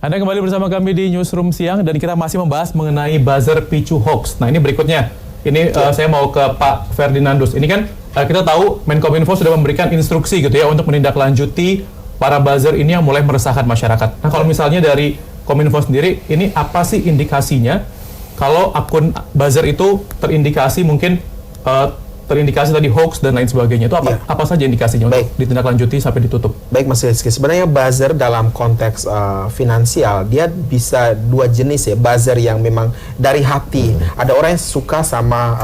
Anda kembali bersama kami di Newsroom Siang dan kita masih membahas mengenai buzzer picu hoax. Nah ini berikutnya, ini saya mau ke Pak Ferdinandus. Ini kan kita tahu Menkominfo sudah memberikan instruksi gitu ya untuk menindaklanjuti para buzzer ini yang mulai meresahkan masyarakat. Nah kalau misalnya dari Kominfo sendiri, ini apa sih indikasinya kalau akun buzzer itu terindikasi mungkin terindikasi tadi hoax dan lain sebagainya, itu apa, apa saja indikasinya untuk ditindaklanjuti sampai ditutup? Baik Mas Rizky, sebenarnya buzzer dalam konteks finansial, dia bisa dua jenis ya, buzzer yang memang dari hati. Ada orang yang suka sama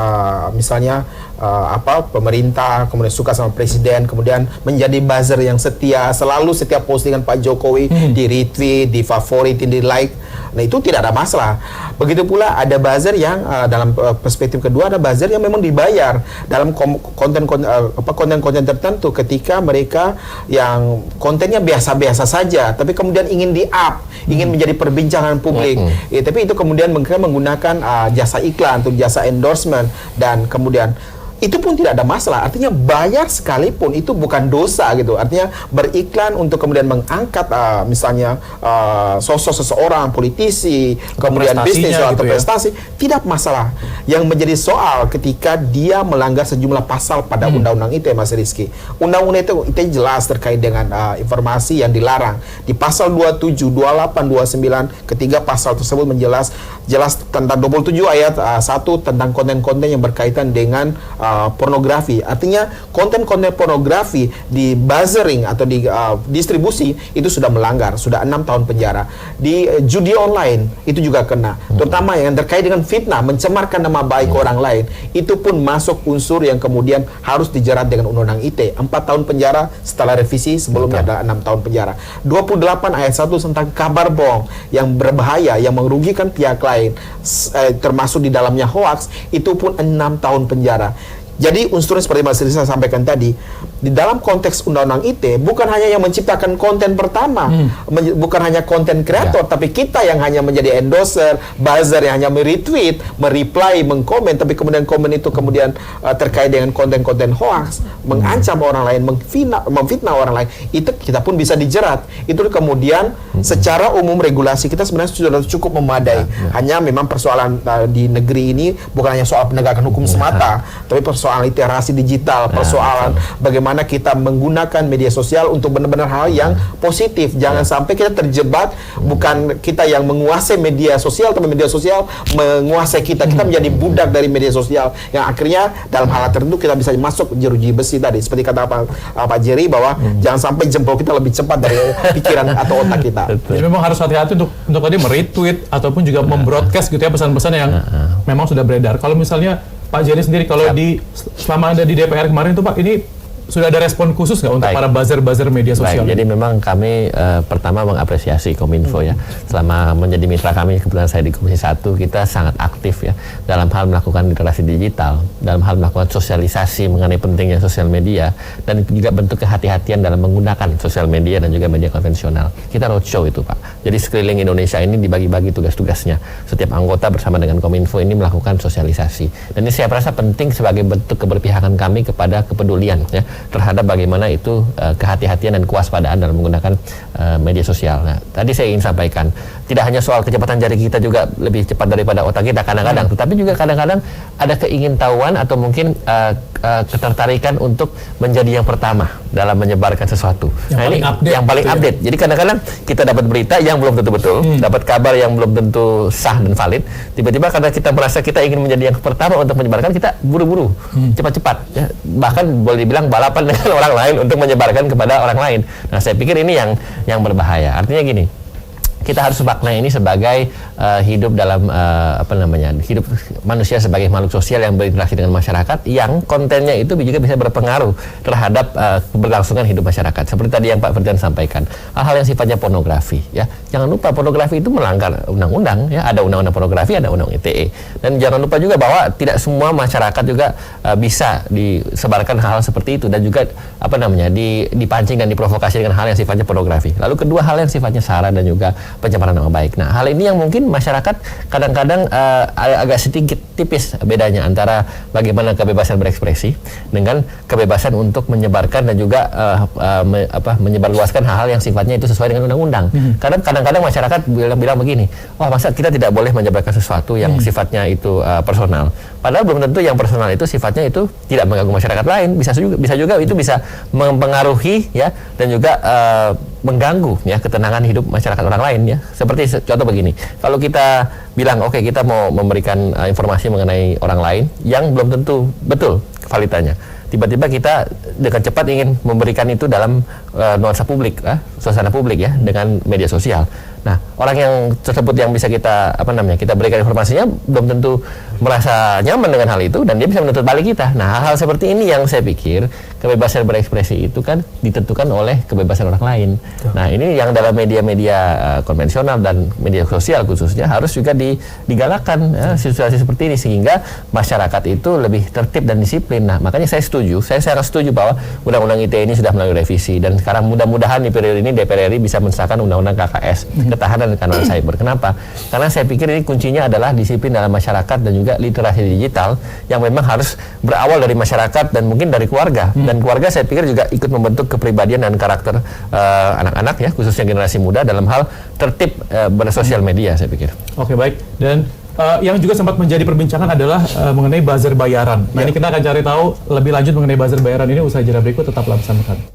misalnya pemerintah, kemudian suka sama presiden, kemudian menjadi buzzer yang setia, selalu setiap postingan Pak Jokowi di retweet, di favoritin, di like. Nah itu tidak ada masalah. Begitu pula ada buzzer yang dalam perspektif kedua, ada buzzer yang memang dibayar dalam konten-konten tertentu, ketika mereka yang kontennya biasa-biasa saja, tapi kemudian ingin di-up, ingin menjadi perbincangan publik. Tapi itu kemudian mereka menggunakan jasa iklan atau jasa endorsement, dan kemudian itu pun tidak ada masalah. Artinya bayar sekalipun itu bukan dosa gitu. Artinya beriklan untuk kemudian mengangkat misalnya sosok seseorang, politisi, kemudian bisnis atau gitu prestasi, tidak masalah. Yang menjadi soal ketika dia melanggar sejumlah pasal pada Undang-Undang ITE, Mas Rizky. Undang-Undang ITE jelas terkait dengan informasi yang dilarang. Di pasal 27, 28, 29, ketiga pasal tersebut jelas tentang 27 ayat 1 tentang konten-konten yang berkaitan dengan pornografi. Artinya konten-konten pornografi di buzzering atau di distribusi itu sudah melanggar, sudah 6 tahun penjara. Di judi online itu juga kena, terutama yang terkait dengan fitnah, mencemarkan nama baik orang lain, itu pun masuk unsur yang kemudian harus dijerat dengan Undang-Undang ITE, 4 tahun penjara setelah revisi, sebelumnya ada 6 tahun penjara. 28 ayat 1 tentang kabar bohong yang berbahaya, yang merugikan pihak lain, termasuk di dalamnya hoax, itu pun 6 tahun penjara. Jadi unsurnya seperti Mas Rizky sampaikan tadi, di dalam konteks Undang-Undang ITE bukan hanya yang menciptakan konten pertama, bukan hanya konten kreator, tapi kita yang hanya menjadi endorser, buzzer yang hanya meretweet, mereply, mengkomen, tapi kemudian komen itu kemudian terkait dengan konten-konten hoax, mengancam orang lain, memfitnah orang lain, itu kita pun bisa dijerat. Itu kemudian secara umum regulasi kita sebenarnya sudah cukup memadai. Hanya memang persoalan di negeri ini bukan hanya soal penegakan hukum semata, tapi persoalan literasi digital, persoalan bagaimana kita menggunakan media sosial untuk benar-benar hal yang positif. Jangan sampai kita terjebak, bukan kita yang menguasai media sosial, tapi media sosial menguasai kita. Kita menjadi budak dari media sosial, yang akhirnya dalam hal tertentu kita bisa masuk jeruji besi tadi. Seperti kata Pak Jerry, bahwa jangan sampai jempol kita lebih cepat dari pikiran atau otak kita. Jadi memang harus hati-hati untuk tadi meretweet ataupun juga membroadcast gitu ya, pesan-pesan yang memang sudah beredar. Kalau misalnya Pak Jerry sendiri, kalau selama Anda di DPR kemarin itu Pak, ini sudah ada respon khusus nggak untuk para buzzer-buzzer media sosial? Jadi memang kami pertama mengapresiasi Kominfo ya. Selama menjadi mitra kami, kebetulan saya di Komisi 1, kita sangat aktif ya dalam hal melakukan literasi digital, dalam hal melakukan sosialisasi mengenai pentingnya sosial media, dan juga bentuk kehati-hatian dalam menggunakan sosial media dan juga media konvensional. Kita roadshow itu Pak. Jadi sekeliling Indonesia ini dibagi-bagi tugas-tugasnya. Setiap anggota bersama dengan Kominfo ini melakukan sosialisasi. Dan ini saya rasa penting sebagai bentuk keberpihakan kami kepada kepedulian ya terhadap bagaimana itu kehati-hatian dan kewaspadaan dalam menggunakan media sosial. Nah, tadi saya ingin sampaikan, tidak hanya soal kecepatan jari kita juga lebih cepat daripada otak kita kadang-kadang, tetapi juga kadang-kadang ada keingintahuan atau mungkin ketertarikan untuk menjadi yang pertama dalam menyebarkan sesuatu. Yang paling update. Jadi kadang-kadang kita dapat berita yang belum tentu betul, dapat kabar yang belum tentu sah dan valid. Tiba-tiba karena kita merasa kita ingin menjadi yang pertama untuk menyebarkan, kita buru-buru, cepat-cepat. Ya. Bahkan boleh dibilang balapan dengan orang lain untuk menyebarkan kepada orang lain. Nah, saya pikir ini yang berbahaya. Artinya gini, kita harus maknai ini sebagai hidup dalam hidup manusia sebagai makhluk sosial yang berinteraksi dengan masyarakat, yang kontennya itu juga bisa berpengaruh terhadap keberlangsungan hidup masyarakat. Seperti tadi yang Pak Firdan sampaikan, hal-hal yang sifatnya pornografi ya. Jangan lupa pornografi itu melanggar undang-undang ya, ada undang-undang pornografi, ada undang ITE. Dan jangan lupa juga bahwa tidak semua masyarakat juga bisa disebarkan hal seperti itu, dan juga dipancing dan diprovokasi dengan hal yang sifatnya pornografi. Lalu kedua, hal yang sifatnya sara dan juga pencemaran nama baik. Nah, hal ini yang mungkin masyarakat kadang-kadang agak sedikit tipis bedanya antara bagaimana kebebasan berekspresi dengan kebebasan untuk menyebarkan dan juga menyebarluaskan hal-hal yang sifatnya itu sesuai dengan undang-undang. Karena kadang-kadang masyarakat bilang begini, oh masa kita tidak boleh menyebarkan sesuatu yang sifatnya itu personal. Padahal belum tentu yang personal itu sifatnya itu tidak mengganggu masyarakat lain. Bisa juga itu bisa mempengaruhi ya, dan juga mengganggu ya ketenangan hidup masyarakat orang lain ya. Seperti contoh begini, kalau kita bilang oke, kita mau memberikan informasi mengenai orang lain yang belum tentu betul validitasnya, tiba-tiba kita dengan cepat ingin memberikan itu dalam nuansa publik, suasana publik ya, dengan media sosial. Nah, orang yang tersebut yang bisa kita kita berikan informasinya belum tentu merasa nyaman dengan hal itu, dan dia bisa menuntut balik kita. Nah, hal-hal seperti ini yang saya pikir kebebasan berekspresi itu kan ditentukan oleh kebebasan orang lain. Nah, ini yang dalam media-media konvensional dan media sosial khususnya harus juga digalakkan situasi seperti ini sehingga masyarakat itu lebih tertib dan disiplin. Nah, makanya saya sangat setuju bahwa Undang-Undang ITE ini sudah melalui revisi, dan sekarang mudah-mudahan di periode ini DPR RI bisa mensahkan Undang-Undang KKS, ketahanan dan keamanan cyber. Kenapa? Karena saya pikir ini kuncinya adalah disiplin dalam masyarakat dan juga literasi digital yang memang harus berawal dari masyarakat dan mungkin dari keluarga. Dan keluarga saya pikir juga ikut membentuk kepribadian dan karakter anak-anak ya, khususnya generasi muda dalam hal tertib bersosial media, saya pikir. Oke, baik. Dan yang juga sempat menjadi perbincangan adalah mengenai buzzer bayaran. Nah, ini kita akan cari tahu lebih lanjut mengenai buzzer bayaran ini usai jeda berikut. Tetaplah bersama kami.